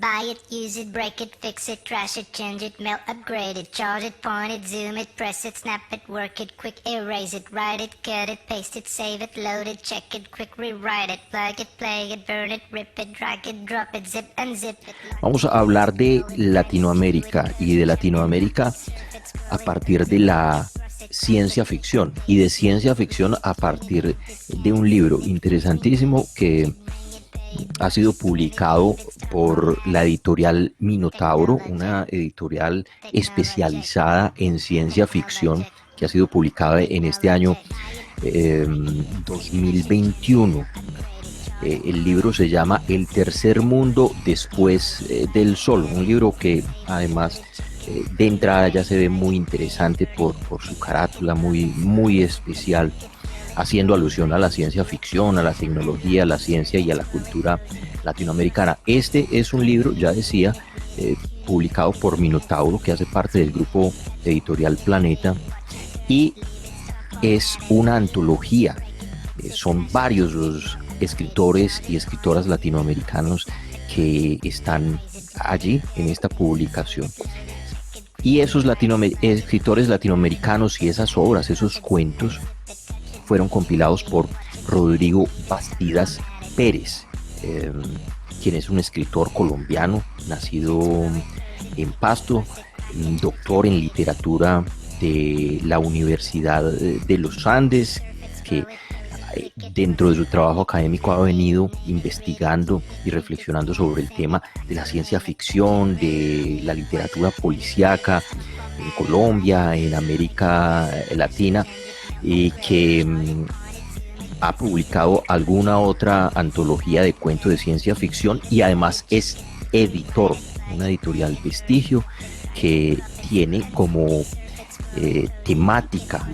buy it, use it, break it, fix it, trash it, change it, melt, upgrade it, charge it, point it, zoom it, press it, snap it, work it, quick erase it, write it, cut it, paste it, save it, load it, check it, quick rewrite it, plug it, play it, burn it, rip it, drag it, drop it, zip, unzip it. Vamos a hablar de Latinoamérica y de Latinoamérica a partir de la ciencia ficción y de ciencia ficción a partir de un libro interesantísimo que ha sido publicado por la editorial Minotauro, una editorial especializada en ciencia ficción que ha sido publicada en este año 2021. El libro se llama El tercer mundo después del sol, un libro que además de entrada ya se ve muy interesante por su carátula muy especial, haciendo alusión a la ciencia ficción, a la tecnología, a la ciencia y a la cultura latinoamericana. Este es un libro, ya decía, publicado por Minotauro, que hace parte del grupo editorial Planeta, y es una antología. Son varios los escritores y escritoras latinoamericanos que están allí en esta publicación. Y esos escritores latinoamericanos y esas obras, esos cuentos, fueron compilados por Rodrigo Bastidas Pérez, quien es un escritor colombiano, nacido en Pasto, doctor en literatura de la Universidad de los Andes, que dentro de su trabajo académico ha venido investigando y reflexionando sobre el tema de la ciencia ficción, de la literatura policíaca en Colombia, en América Latina, y que ha publicado alguna otra antología de cuentos de ciencia ficción y además es editor, una editorial Vestigio que tiene como temática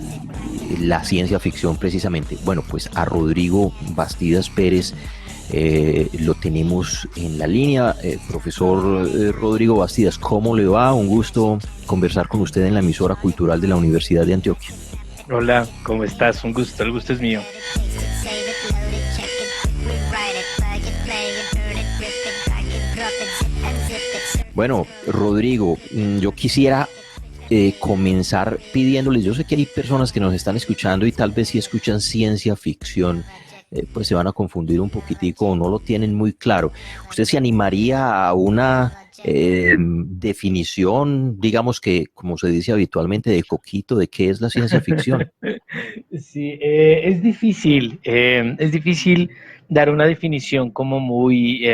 la ciencia ficción precisamente. Bueno, pues a Rodrigo Bastidas Pérez lo tenemos en la línea. Profesor Rodrigo Bastidas, ¿cómo le va? Un gusto conversar con usted en la emisora cultural de la Universidad de Antioquia. Hola, ¿cómo estás? Un gusto, el gusto es mío. Bueno, Rodrigo, yo quisiera comenzar pidiéndoles, yo sé que hay personas que nos están escuchando y tal vez si escuchan ciencia ficción, pues se van a confundir un poquitico o no lo tienen muy claro. ¿Usted se animaría a una definición, digamos que, como se dice habitualmente, de coquito, de qué es la ciencia ficción? Sí, es difícil dar una definición como muy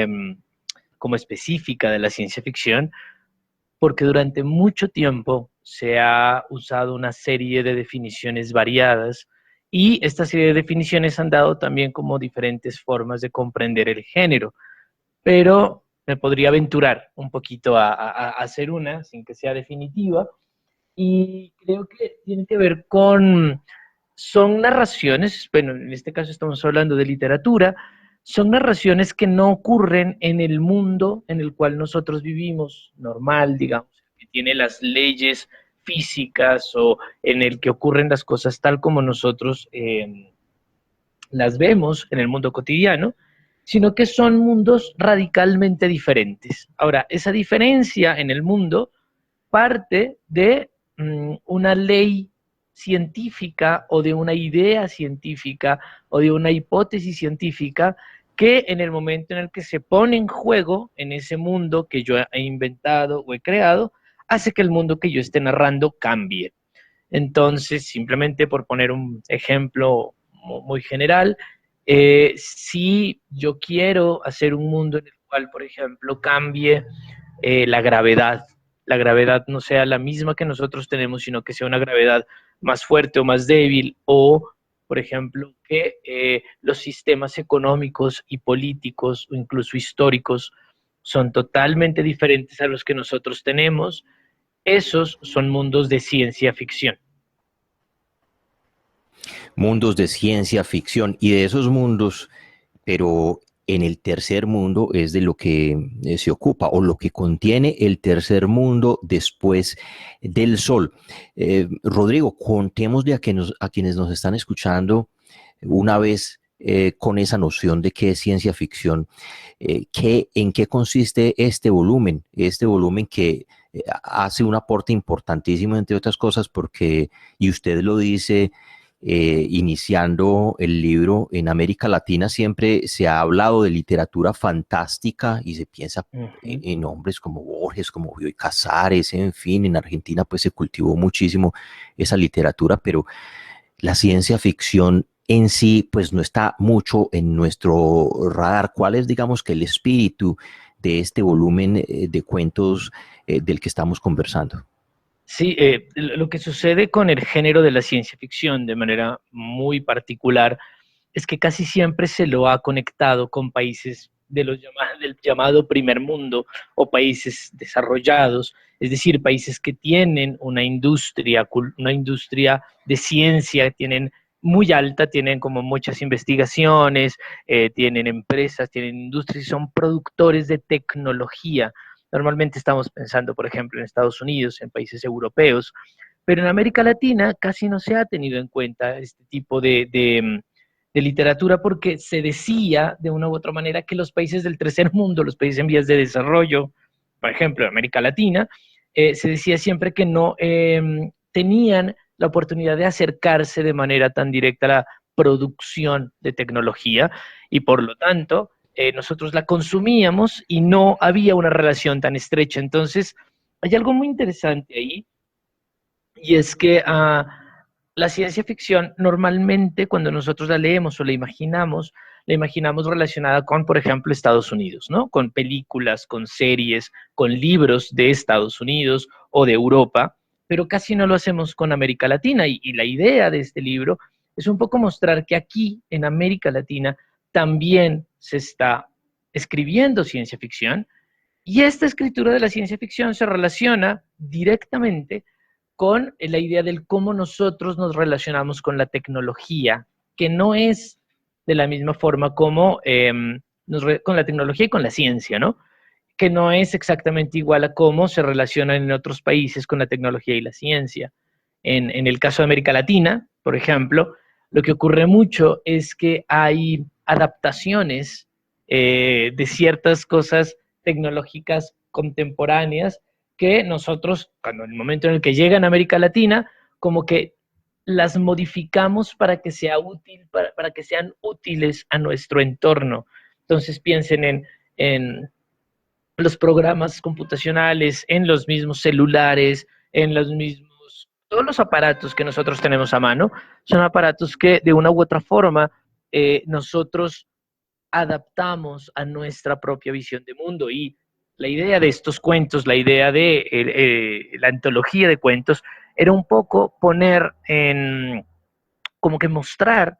como específica de la ciencia ficción, porque durante mucho tiempo se ha usado una serie de definiciones variadas y esta serie de definiciones han dado también como diferentes formas de comprender el género, pero me podría aventurar un poquito a hacer una sin que sea definitiva y creo que tiene que ver con, son narraciones, bueno, en este caso estamos hablando de literatura, son narraciones que no ocurren en el mundo en el cual nosotros vivimos, normal, digamos, que tiene las leyes físicas o en el que ocurren las cosas tal como nosotros las vemos en el mundo cotidiano, sino que son mundos radicalmente diferentes. Ahora, esa diferencia en el mundo parte de una ley científica o de una idea científica o de una hipótesis científica que en el momento en el que se pone en juego en ese mundo que yo he inventado o he creado, hace que el mundo que yo esté narrando cambie. Entonces, simplemente por poner un ejemplo muy general, si yo quiero hacer un mundo en el cual, por ejemplo, cambie la gravedad no sea la misma que nosotros tenemos, sino que sea una gravedad más fuerte o más débil, o, por ejemplo, que los sistemas económicos y políticos o incluso históricos son totalmente diferentes a los que nosotros tenemos. Esos son mundos de ciencia ficción. Mundos de ciencia ficción y de esos mundos, pero en el tercer mundo es de lo que se ocupa o lo que contiene el tercer mundo después del sol. Rodrigo, contémosle a quienes nos están escuchando una vez con esa noción de qué es ciencia ficción. ¿En qué consiste este volumen que hace un aporte importantísimo, entre otras cosas, porque, y usted lo dice, iniciando el libro, en América Latina siempre se ha hablado de literatura fantástica y se piensa Ujú. en hombres como Borges, como Bioy Casares, en fin, en Argentina pues se cultivó muchísimo esa literatura, pero la ciencia ficción en sí, pues no está mucho en nuestro radar. ¿Cuál es, digamos, que el espíritu de este volumen de cuentos del que estamos conversando? Sí, lo que sucede con el género de la ciencia ficción de manera muy particular es que casi siempre se lo ha conectado con países del llamado primer mundo o países desarrollados, es decir, países que tienen una industria de ciencia, tienen muy alta, tienen como muchas investigaciones, tienen empresas, tienen industrias y son productores de tecnología. Normalmente estamos pensando, por ejemplo, en Estados Unidos, en países europeos, pero en América Latina casi no se ha tenido en cuenta este tipo de literatura porque se decía de una u otra manera que los países del tercer mundo, los países en vías de desarrollo, por ejemplo, América Latina, se decía siempre que no tenían la oportunidad de acercarse de manera tan directa a la producción de tecnología y por lo tanto nosotros la consumíamos y no había una relación tan estrecha. Entonces, hay algo muy interesante ahí y es que la ciencia ficción normalmente cuando nosotros la leemos o la imaginamos relacionada con, por ejemplo, Estados Unidos, ¿no? Con películas, con series, con libros de Estados Unidos o de Europa, pero casi no lo hacemos con América Latina. Y la idea de este libro es un poco mostrar que aquí en América Latina también se está escribiendo ciencia ficción y esta escritura de la ciencia ficción se relaciona directamente con la idea del cómo nosotros nos relacionamos con la tecnología, que no es de la misma forma como con la tecnología y con la ciencia, ¿no? Que no es exactamente igual a cómo se relacionan en otros países con la tecnología y la ciencia. En el caso de América Latina, por ejemplo, lo que ocurre mucho es que hay adaptaciones de ciertas cosas tecnológicas contemporáneas que nosotros, cuando en el momento en el que llegan a América Latina, como que las modificamos para que sea útil, para que sean útiles a nuestro entorno. Entonces piensen en los programas computacionales, en los mismos celulares, en los mismos, todos los aparatos que nosotros tenemos a mano, son aparatos que de una u otra forma nosotros adaptamos a nuestra propia visión de mundo. Y la idea de estos cuentos, la idea de la antología de cuentos, era un poco poner en, como que mostrar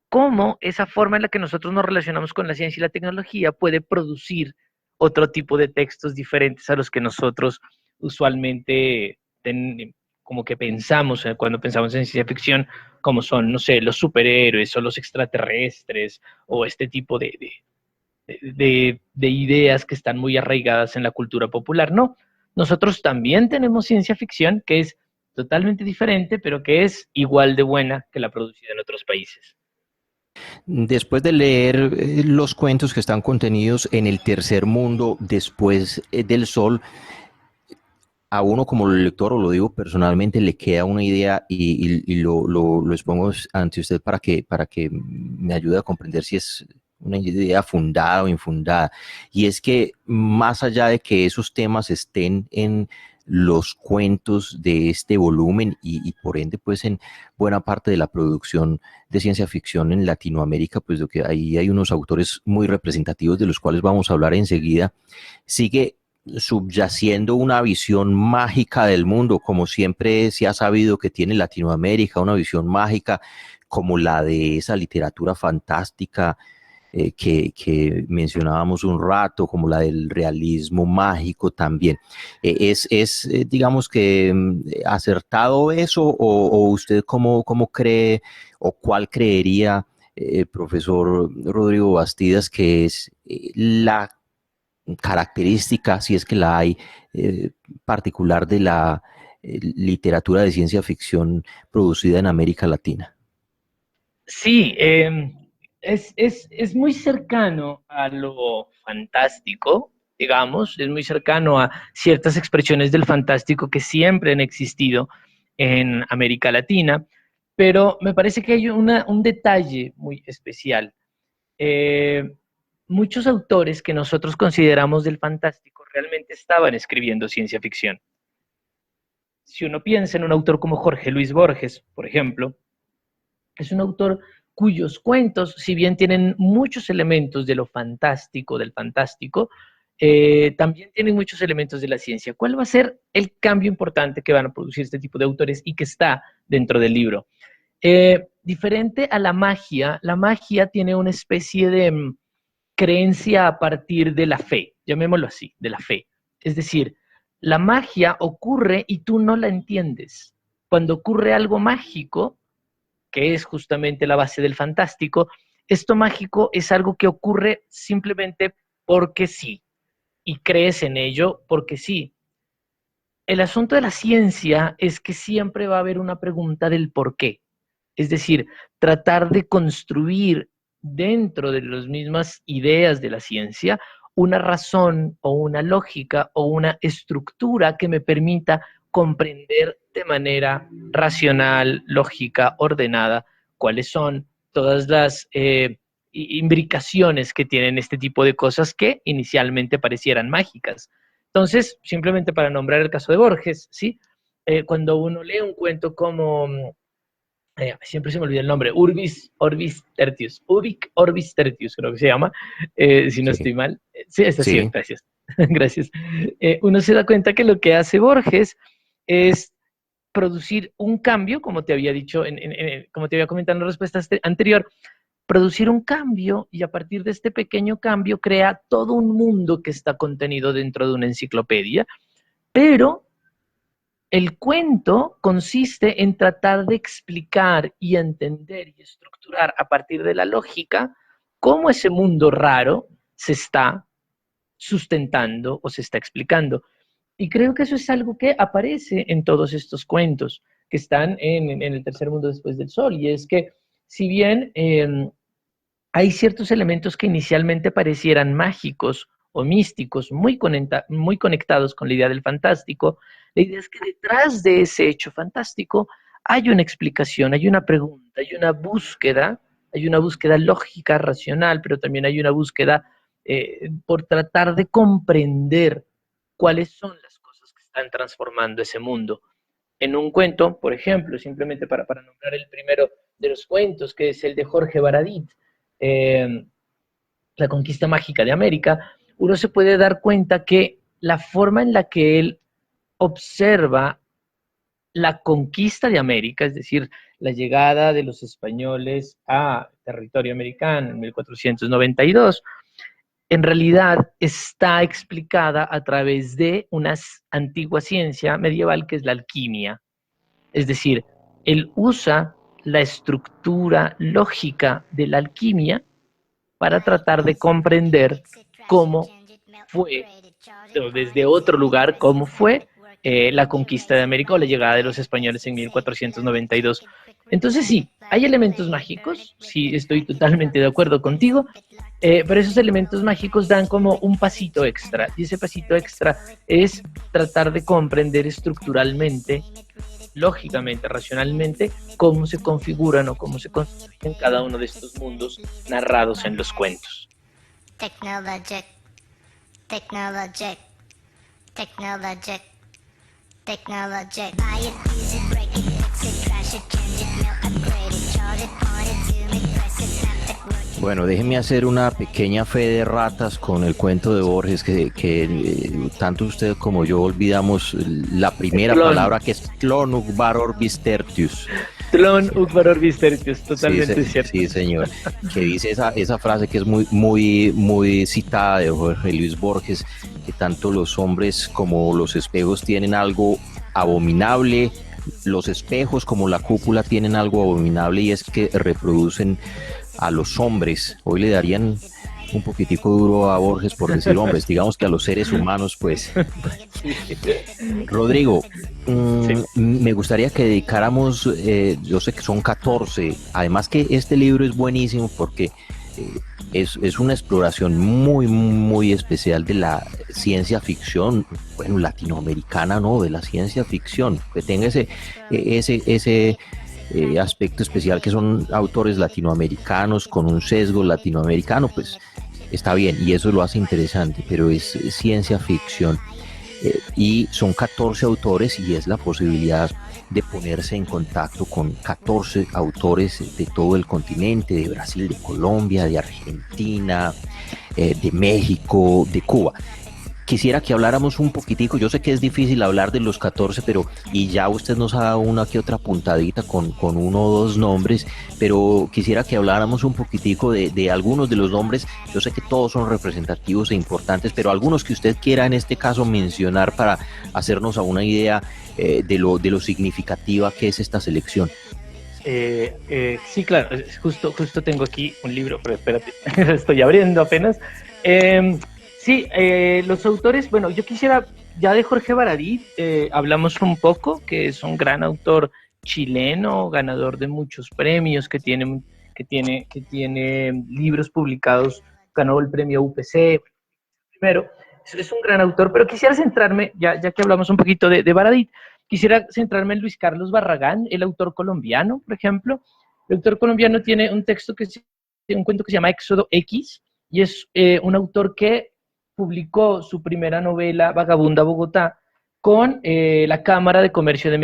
cómo esa forma en la que nosotros nos relacionamos con la ciencia y la tecnología puede producir otro tipo de textos diferentes a los que nosotros usualmente como que pensamos cuando pensamos en ciencia ficción, como son, no sé, los superhéroes o los extraterrestres o este tipo de ideas que están muy arraigadas en la cultura popular. No, nosotros también tenemos ciencia ficción que es totalmente diferente, pero que es igual de buena que la producida en otros países. Después de leer los cuentos que están contenidos en el tercer mundo, después del sol, a uno como lector, o lo digo personalmente, le queda una idea y lo expongo ante usted para que me ayude a comprender si es una idea fundada o infundada. Y es que más allá de que esos temas estén en los cuentos de este volumen y por ende pues en buena parte de la producción de ciencia ficción en Latinoamérica, pues lo que ahí hay unos autores muy representativos de los cuales vamos a hablar enseguida, sigue subyaciendo una visión mágica del mundo, como siempre se ha sabido que tiene Latinoamérica, una visión mágica como la de esa literatura fantástica que mencionábamos un rato, como la del realismo mágico también. Digamos que acertado eso, o usted cómo cree o cuál creería, profesor Rodrigo Bastidas, que es la característica, si es que la hay, eh, particular de la literatura de ciencia ficción producida en América Latina? Sí, es muy cercano a lo fantástico, digamos, es muy cercano a ciertas expresiones del fantástico que siempre han existido en América Latina, pero me parece que hay un detalle muy especial. Eh, Muchos autores que nosotros consideramos del fantástico realmente estaban escribiendo ciencia ficción. Si uno piensa en un autor como Jorge Luis Borges, por ejemplo, es un autor cuyos cuentos, si bien tienen muchos elementos de lo fantástico, del fantástico, también tienen muchos elementos de la ciencia. ¿Cuál va a ser el cambio importante que van a producir este tipo de autores y que está dentro del libro? Diferente a la magia tiene una especie de creencia a partir de la fe, llamémoslo así, de la fe. Es decir, la magia ocurre y tú no la entiendes. Cuando ocurre algo mágico, que es justamente la base del fantástico, esto mágico es algo que ocurre simplemente porque sí, y crees en ello porque sí. El asunto de la ciencia es que siempre va a haber una pregunta del por qué. Es decir, tratar de construir dentro de las mismas ideas de la ciencia una razón o una lógica o una estructura que me permita comprender de manera racional, lógica, ordenada, cuáles son todas las imbricaciones que tienen este tipo de cosas que inicialmente parecieran mágicas. Entonces, simplemente para nombrar el caso de Borges, ¿sí? Cuando uno lee un cuento como siempre se me olvida el nombre, Urbis Orbis Tertius, Ubic Orbis Tertius, creo que se llama, si no Sí, estoy mal. Sí, es así, sí. gracias. Gracias. Uno se da cuenta que lo que hace Borges es producir un cambio, como te había dicho, como te había comentado en la respuesta anterior, producir un cambio y a partir de este pequeño cambio crea todo un mundo que está contenido dentro de una enciclopedia, pero el cuento consiste en tratar de explicar y entender y estructurar a partir de la lógica cómo ese mundo raro se está sustentando o se está explicando. Y creo que eso es algo que aparece en todos estos cuentos que están en el tercer mundo después del sol. Y es que si bien hay ciertos elementos que inicialmente parecieran mágicos o místicos, muy conectados con la idea del fantástico, la idea es que detrás de ese hecho fantástico hay una explicación, hay una pregunta, hay una búsqueda lógica, racional, pero también hay una búsqueda por tratar de comprender cuáles son las cosas que están transformando ese mundo. En un cuento, por ejemplo, simplemente para nombrar el primero de los cuentos, que es el de Jorge Baradit, eh, La conquista mágica de América, uno se puede dar cuenta que la forma en la que él observa la conquista de América, es decir, la llegada de los españoles a territorio americano en 1492, en realidad está explicada a través de una antigua ciencia medieval que es la alquimia. Es decir, él usa la estructura lógica de la alquimia para tratar de comprender cómo fue, desde otro lugar, cómo fue la conquista de América o la llegada de los españoles en 1492. Entonces sí, hay elementos mágicos, sí, estoy totalmente de acuerdo contigo, pero esos elementos mágicos dan como un pasito extra, y ese pasito extra es tratar de comprender estructuralmente, lógicamente, racionalmente, cómo se configuran o cómo se construyen cada uno de estos mundos narrados en los cuentos. Technologic, technologic, technologic, technologic. Buy it, use it, break it, fix it, trash it, change it, melt, upgrade it, charge it, point it, zoom it, press it, snap it, work it. Bueno, déjeme hacer una pequeña fe de ratas con el cuento de Borges, tanto usted como yo olvidamos la primera Tlon, palabra, que es Clon Ugbar Orbis Tertius. Tlon Ukvar Orbis Tertius, totalmente Sí, cierto. sí, señor, que dice esa frase que es muy citada de Jorge Luis Borges, que tanto los hombres como los espejos tienen algo abominable, los espejos como la cúpula tienen algo abominable, y es que reproducen a los hombres. Hoy le darían un poquitico duro a Borges por decir hombres, digamos que a los seres humanos, pues. Rodrigo, Sí. me gustaría que dedicáramos, yo sé que son 14, además que este libro es buenísimo porque es una exploración muy, muy especial de la ciencia ficción, bueno, latinoamericana, no, de la ciencia ficción, que tenga ese aspecto especial que son autores latinoamericanos con un sesgo latinoamericano, pues está bien y eso lo hace interesante, pero es ciencia ficción. Y son 14 autores y es la posibilidad de ponerse en contacto con 14 autores de todo el continente, de Brasil, de Colombia, de Argentina, de México, de Cuba. Quisiera que habláramos un poquitico, yo sé que es difícil hablar de los 14, pero y ya usted nos ha dado una que otra puntadita con uno o dos nombres, pero quisiera que habláramos un poquitico de algunos de los nombres. Yo sé que todos son representativos e importantes, pero algunos que usted quiera en este caso mencionar para hacernos a una idea de lo significativa que es esta selección. Sí, claro, justo tengo aquí un libro, pero espérate, estoy abriendo apenas. Eh, sí, los autores, bueno, yo quisiera, ya de Jorge Baradit, hablamos un poco, que es un gran autor chileno, ganador de muchos premios, que tiene libros publicados, ganó el premio UPC, primero, es un gran autor, pero quisiera centrarme, ya que hablamos un poquito de Baradit, quisiera centrarme en Luis Carlos Barragán, el autor colombiano, por ejemplo. El autor colombiano tiene un un cuento que se llama Éxodo X, y es un autor que publicó su primera novela, Vagabunda Bogotá, con la Cámara de Comercio de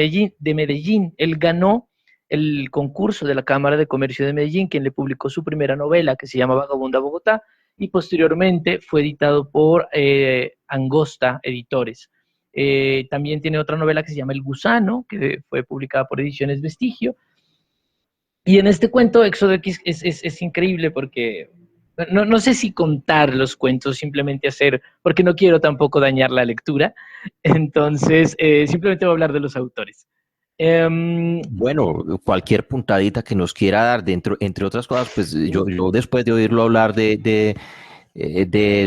Medellín. Él ganó el concurso de la Cámara de Comercio de Medellín, quien le publicó su primera novela, que se llama Vagabunda Bogotá, y posteriormente fue editado por Angosta Editores. También tiene otra novela que se llama El Gusano, que fue publicada por Ediciones Vestigio. Y en este cuento, Éxodo X, es increíble porque no sé si contar los cuentos, simplemente hacer, porque no quiero tampoco dañar la lectura. Entonces, simplemente voy a hablar de los autores. Um, Bueno, cualquier puntadita que nos quiera dar, dentro, entre otras cosas, pues yo después de oírlo hablar de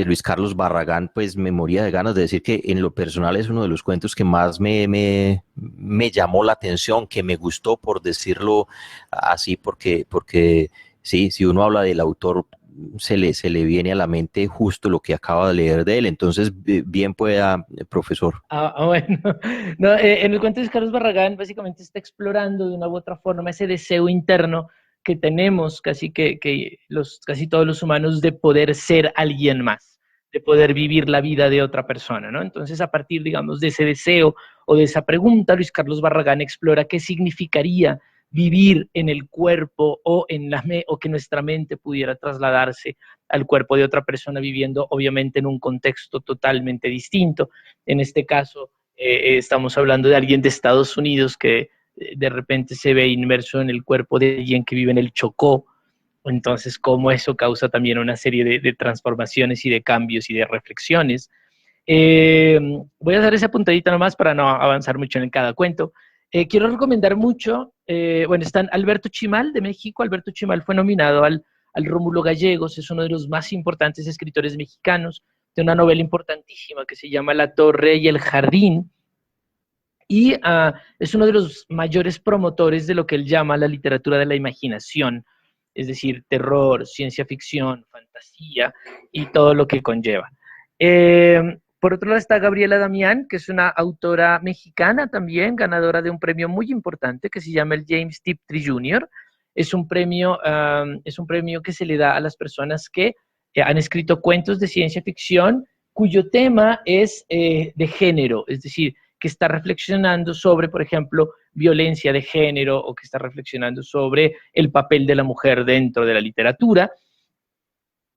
Luis Carlos Barragán, pues me moría de ganas de decir que en lo personal es uno de los cuentos que más me llamó la atención, que me gustó, por decirlo así, porque sí, si uno habla del autor, se le viene a la mente justo lo que acaba de leer de él. Entonces, bien pueda, profesor. bueno, no, en el cuento de Carlos Barragán básicamente está explorando de una u otra forma ese deseo interno que tenemos casi todos los humanos de poder ser alguien más, de poder vivir la vida de otra persona, ¿no? Entonces, a partir, digamos, de ese deseo o de esa pregunta, Luis Carlos Barragán explora qué significaría vivir en el cuerpo o que nuestra mente pudiera trasladarse al cuerpo de otra persona viviendo obviamente en un contexto totalmente distinto. En este caso, estamos hablando de alguien de Estados Unidos que de repente se ve inmerso en el cuerpo de alguien que vive en el Chocó. Entonces, cómo eso causa también una serie de transformaciones y de cambios y de reflexiones. Eh, Voy a hacer esa puntadita nomás para no avanzar mucho en cada cuento. Quiero recomendar mucho, bueno, están Alberto Chimal de México. Alberto Chimal fue nominado al Rómulo Gallegos, es uno de los más importantes escritores mexicanos, de una novela importantísima que se llama La Torre y el Jardín, y es uno de los mayores promotores de lo que él llama la literatura de la imaginación, es decir, terror, ciencia ficción, fantasía y todo lo que conlleva. Por otro lado está Gabriela Damián, que es una autora mexicana también, ganadora de un premio muy importante que se llama el James Tiptree Jr. Es un premio que se le da a las personas que han escrito cuentos de ciencia ficción cuyo tema es de género, es decir, que está reflexionando sobre, por ejemplo, violencia de género o que está reflexionando sobre el papel de la mujer dentro de la literatura.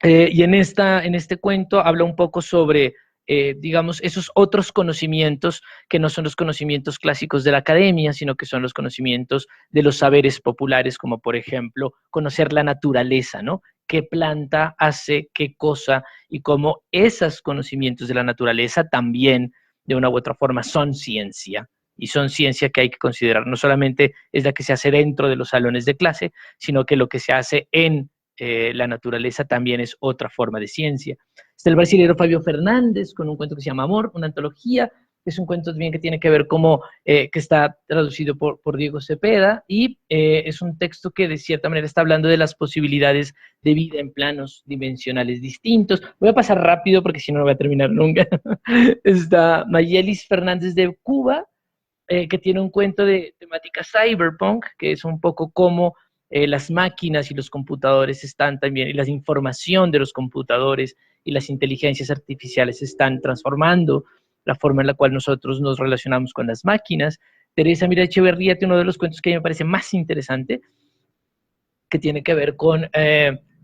Y en este cuento habla un poco sobre, digamos, esos otros conocimientos que no son los conocimientos clásicos de la academia, sino que son los conocimientos de los saberes populares, como por ejemplo conocer la naturaleza, ¿no? Qué planta hace qué cosa y cómo esos conocimientos de la naturaleza también, de una u otra forma, son ciencia. Y son ciencia que hay que considerar. No solamente es la que se hace dentro de los salones de clase, sino que lo que se hace en la naturaleza también es otra forma de ciencia. Está el brasileño Fabio Fernández con un cuento que se llama Amor, una antología, que es un cuento también que tiene que ver como, que está traducido por Diego Cepeda, y es un texto que de cierta manera está hablando de las posibilidades de vida en planos dimensionales distintos. Voy a pasar rápido porque si no, no voy a terminar nunca. Está Mayelis Fernández de Cuba, que tiene un cuento de temática cyberpunk, que es un poco como las máquinas y los computadores están también, y la información de los computadores y las inteligencias artificiales están transformando la forma en la cual nosotros nos relacionamos con las máquinas. Teresa Mira Echeverría tiene uno de los cuentos que a mí me parece más interesante, que tiene que ver con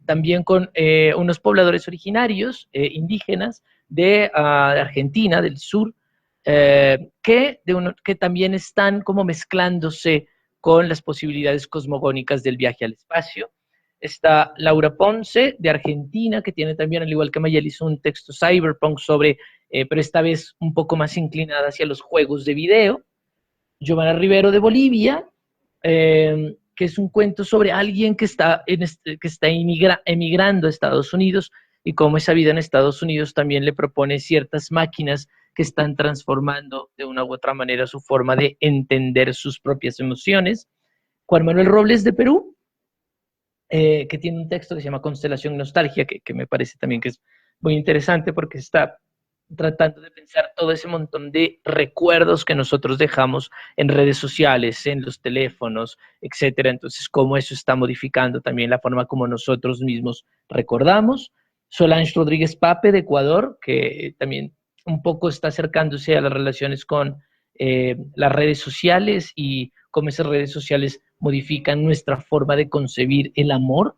también con unos pobladores originarios indígenas de Argentina, del sur, que también están como mezclándose con las posibilidades cosmogónicas del viaje al espacio. Está Laura Ponce, de Argentina, que tiene también, al igual que Mayelis, un texto cyberpunk sobre, pero esta vez un poco más inclinada hacia los juegos de video. Giovanna Rivero, de Bolivia, que es un cuento sobre alguien que está, emigrando a Estados Unidos, y cómo esa vida en Estados Unidos también le propone ciertas máquinas que están transformando de una u otra manera su forma de entender sus propias emociones. Juan Manuel Robles, de Perú, que tiene un texto que se llama Constelación Nostalgia, que me parece también que es muy interesante porque está tratando de pensar todo ese montón de recuerdos que nosotros dejamos en redes sociales, en los teléfonos, etcétera. Entonces, cómo eso está modificando también la forma como nosotros mismos recordamos. Solange Rodríguez Pape, de Ecuador, que también un poco está acercándose a las relaciones con las redes sociales y cómo esas redes sociales modifican nuestra forma de concebir el amor.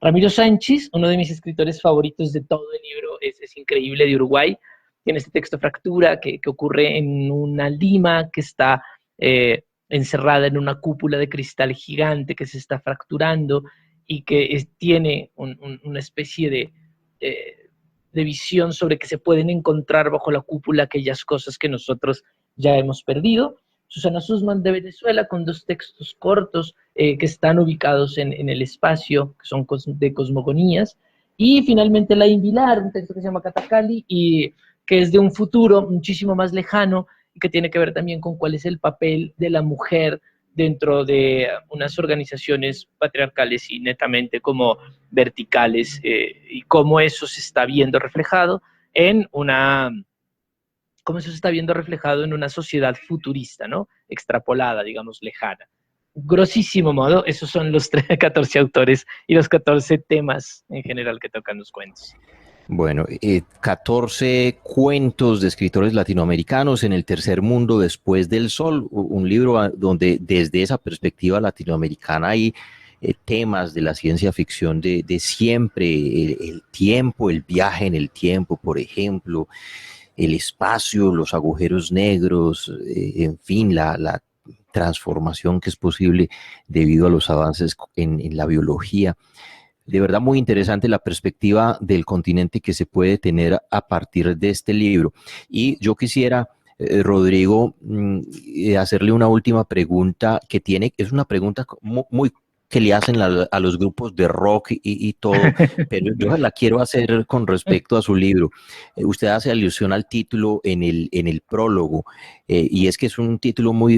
Ramiro Sánchez, uno de mis escritores favoritos de todo el libro, es increíble, de Uruguay, tiene este texto Fractura, que ocurre en una Lima que está encerrada en una cúpula de cristal gigante que se está fracturando, y que tiene una especie de visión sobre que se pueden encontrar bajo la cúpula aquellas cosas que nosotros ya hemos perdido. Susana Sussman, de Venezuela, con dos textos cortos que están ubicados en el espacio, que son de cosmogonías. Y finalmente Lain Vilar, un texto que se llama Catacali, y que es de un futuro muchísimo más lejano, y que tiene que ver también con cuál es el papel de la mujer dentro de unas organizaciones patriarcales y netamente como verticales, y cómo eso se está viendo reflejado en una cómo eso se está viendo reflejado en una sociedad futurista, ¿no? Extrapolada, digamos, lejana. Grosísimo modo, esos son los 14 autores y los 14 temas en general que tocan los cuentos. Bueno, 14 cuentos de escritores latinoamericanos en el tercer mundo después del sol, un libro donde desde esa perspectiva latinoamericana hay temas de la ciencia ficción de siempre, el tiempo, el viaje en el tiempo, por ejemplo, el espacio, los agujeros negros, en fin, la transformación que es posible debido a los avances en la biología. De verdad muy interesante la perspectiva del continente que se puede tener a partir de este libro. Y yo quisiera, Rodrigo, hacerle una última pregunta es una pregunta muy que le hacen a los grupos de rock y todo, pero yo la quiero hacer con respecto a su libro. Usted hace alusión al título en el prólogo, y es que es un título muy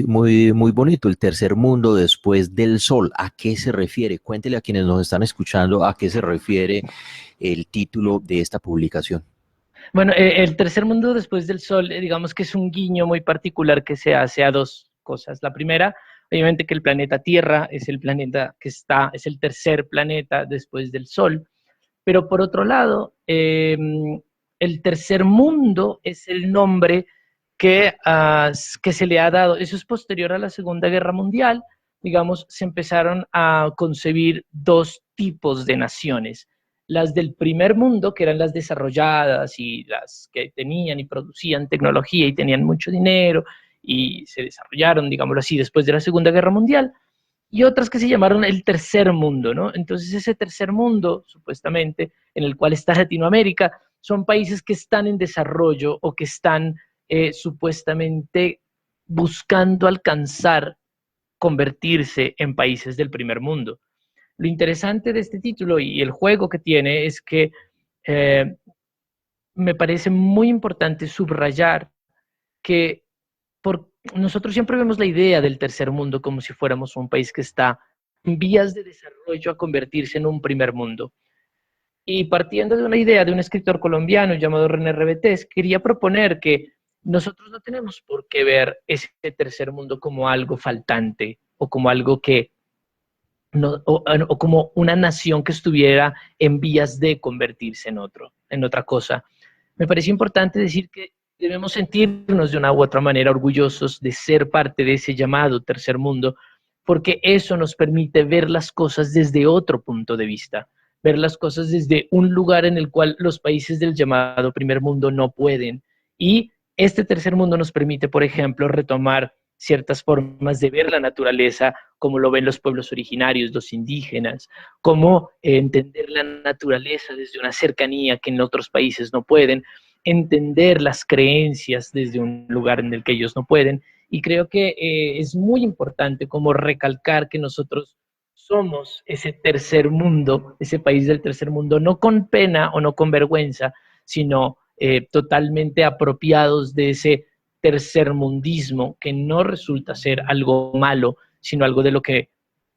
bonito, El tercer mundo después del sol. ¿A qué se refiere? Cuéntele a quienes nos están escuchando a qué se refiere el título de esta publicación. Bueno, el tercer mundo después del sol, digamos que es un guiño muy particular que se hace a dos cosas. La primera, obviamente, que el planeta Tierra es el planeta es el tercer planeta después del sol, pero por otro lado, el tercer mundo es el nombre que se le ha dado. Eso es posterior a la Segunda Guerra Mundial. Digamos, se empezaron a concebir dos tipos de naciones: las del primer mundo, que eran las desarrolladas y las que tenían y producían tecnología y tenían mucho dinero y se desarrollaron, digámoslo así, después de la Segunda Guerra Mundial, y otras que se llamaron el tercer mundo, ¿no? Entonces ese tercer mundo, supuestamente, en el cual está Latinoamérica, son países que están en desarrollo o que están supuestamente buscando alcanzar convertirse en países del primer mundo. lo interesante de este título y el juego que tiene es que me parece muy importante subrayar que nosotros siempre vemos la idea del tercer mundo como si fuéramos un país que está en vías de desarrollo a convertirse en un primer mundo. Y partiendo de una idea de un escritor colombiano llamado René Rebetés, quería proponer que nosotros no tenemos por qué ver ese tercer mundo como algo faltante o como algo que no, o como una nación que estuviera en vías de convertirse en otra cosa. Me parece importante decir que debemos sentirnos de una u otra manera orgullosos de ser parte de ese llamado tercer mundo, porque eso nos permite ver las cosas desde otro punto de vista, ver las cosas desde un lugar en el cual los países del llamado primer mundo no pueden. Y este tercer mundo nos permite, por ejemplo, retomar ciertas formas de ver la naturaleza, como lo ven los pueblos originarios, los indígenas, cómo entender la naturaleza desde una cercanía que en otros países no pueden, entender las creencias desde un lugar en el que ellos no pueden. Y creo que es muy importante como recalcar que nosotros somos ese tercer mundo, ese país del tercer mundo, no con pena o no con vergüenza, sino totalmente apropiados de ese tercermundismo que no resulta ser algo malo, sino algo de lo que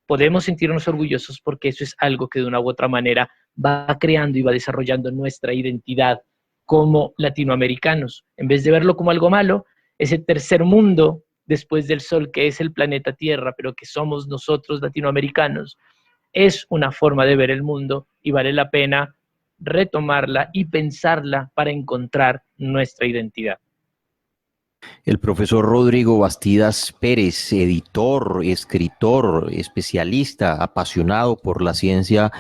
podemos sentirnos orgullosos porque eso es algo que de una u otra manera va creando y va desarrollando nuestra identidad como latinoamericanos. En vez de verlo como algo malo, ese tercer mundo después del Sol, que es el planeta Tierra, pero que somos nosotros latinoamericanos, es una forma de ver el mundo y vale la pena retomarla y pensarla para encontrar nuestra identidad. El profesor Rodrigo Bastidas Pérez, editor, escritor, especialista, apasionado por la ciencia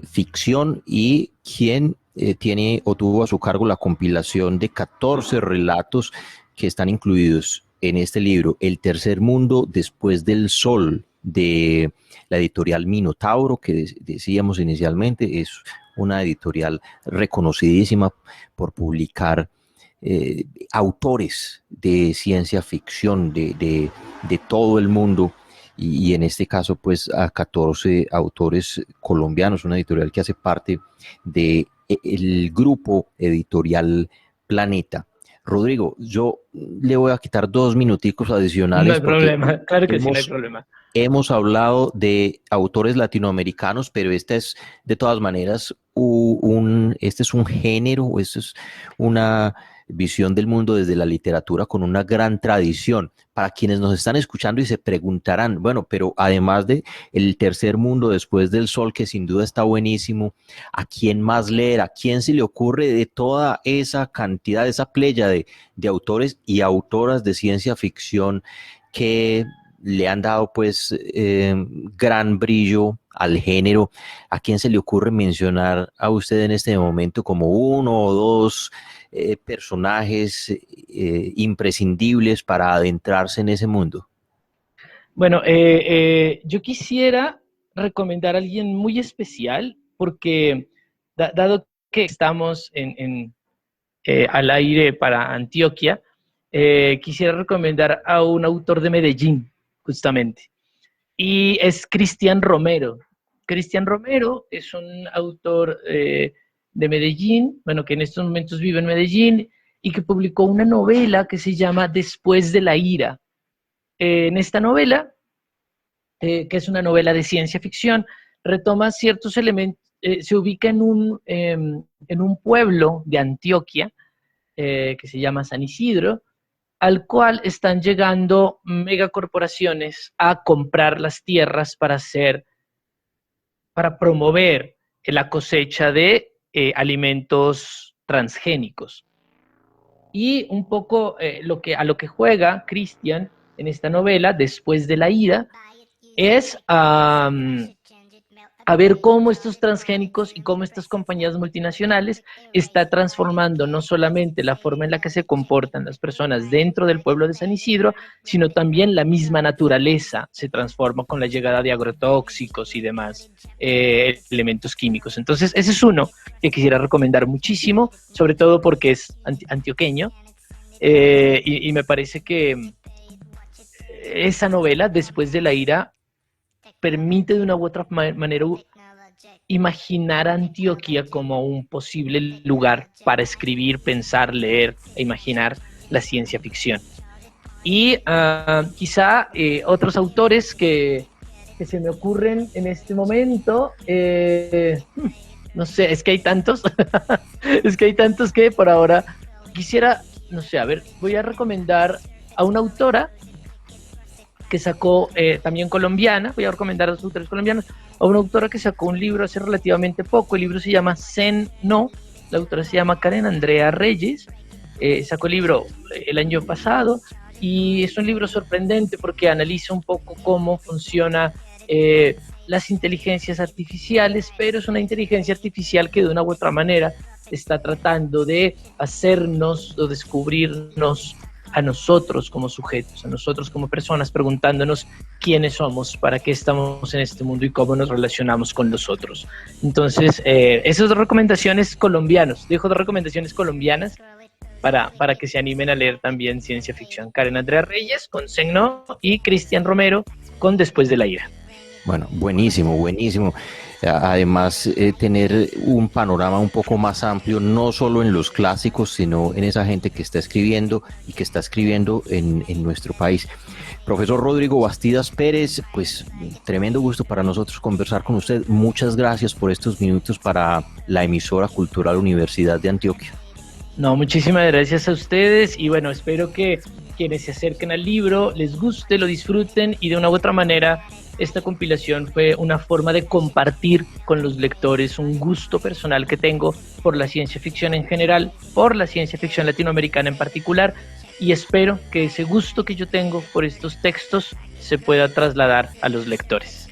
ficción y quien tiene o tuvo a su cargo la compilación de 14 relatos que están incluidos en este libro, El tercer mundo después del sol, de la editorial Minotauro, que decíamos inicialmente, es una editorial reconocidísima por publicar autores de ciencia ficción de todo el mundo y en este caso pues a 14 autores colombianos, una editorial que hace parte del grupo editorial Planeta. Rodrigo, yo le voy a quitar 2 minuticos No adicionales hay porque problema, claro que sí, no hay problema. hemos hablado de autores latinoamericanos, pero este es de todas maneras este es un género, este es una visión del mundo desde la literatura con una gran tradición. Para quienes nos están escuchando y se preguntarán, bueno, pero además de El tercer mundo después del sol, que sin duda está buenísimo, ¿a quién más leer? ¿A quién se le ocurre de toda esa cantidad, esa playa de autores y autoras de ciencia ficción que le han dado pues gran brillo al género? ¿A quién se le ocurre mencionar a usted en este momento como uno o dos personajes imprescindibles para adentrarse en ese mundo? Bueno, yo quisiera recomendar a alguien muy especial porque dado que estamos al aire para Antioquia, quisiera recomendar a un autor de Medellín, justamente, y es Cristian Romero. Cristian Romero es un autor de Medellín, bueno, que en estos momentos vive en Medellín y que publicó una novela que se llama Después de la ira. En esta novela, que es una novela de ciencia ficción, retoma ciertos elementos, se ubica en un pueblo de Antioquia que se llama San Isidro, al cual están llegando megacorporaciones a comprar las tierras para promover la cosecha de alimentos transgénicos. Y un poco a lo que juega Cristian en esta novela, Después de la ira, es a ver cómo estos transgénicos y cómo estas compañías multinacionales están transformando no solamente la forma en la que se comportan las personas dentro del pueblo de San Isidro, sino también la misma naturaleza se transforma con la llegada de agrotóxicos y demás elementos químicos. Entonces, ese es uno que quisiera recomendar muchísimo, sobre todo porque es antioqueño, me parece que esa novela, Después de la ira, permite de una u otra manera imaginar a Antioquia como un posible lugar para escribir, pensar, leer e imaginar la ciencia ficción. Y quizá otros autores que se me ocurren en este momento, no sé, es que hay tantos, es que hay tantos que por ahora quisiera, no sé, a ver, voy a recomendar a una autora que sacó, también colombiana, voy a recomendar a dos autores colombianos, a una autora que sacó un libro hace relativamente poco, el libro se llama Zen No, la autora se llama Karen Andrea Reyes, sacó el libro el año pasado, y es un libro sorprendente porque analiza un poco cómo funciona las inteligencias artificiales, pero es una inteligencia artificial que de una u otra manera está tratando de hacernos o descubrirnos a nosotros como sujetos, a nosotros como personas, preguntándonos quiénes somos, para qué estamos en este mundo y cómo nos relacionamos con los otros. Entonces, esas dos recomendaciones colombianas, dejo dos recomendaciones colombianas para que se animen a leer también ciencia ficción. Karen Andrea Reyes con Senno y Cristian Romero con Después de la ira. Bueno, buenísimo, buenísimo. Además, tener un panorama un poco más amplio, no solo en los clásicos, sino en esa gente que está escribiendo y que está escribiendo en nuestro país. Profesor Rodrigo Bastidas Pérez, pues tremendo gusto para nosotros conversar con usted. Muchas gracias por estos minutos para la emisora cultural Universidad de Antioquia. No, muchísimas gracias a ustedes y bueno, espero que quienes se acerquen al libro les guste, lo disfruten y de una u otra manera esta compilación fue una forma de compartir con los lectores un gusto personal que tengo por la ciencia ficción en general, por la ciencia ficción latinoamericana en particular, y espero que ese gusto que yo tengo por estos textos se pueda trasladar a los lectores.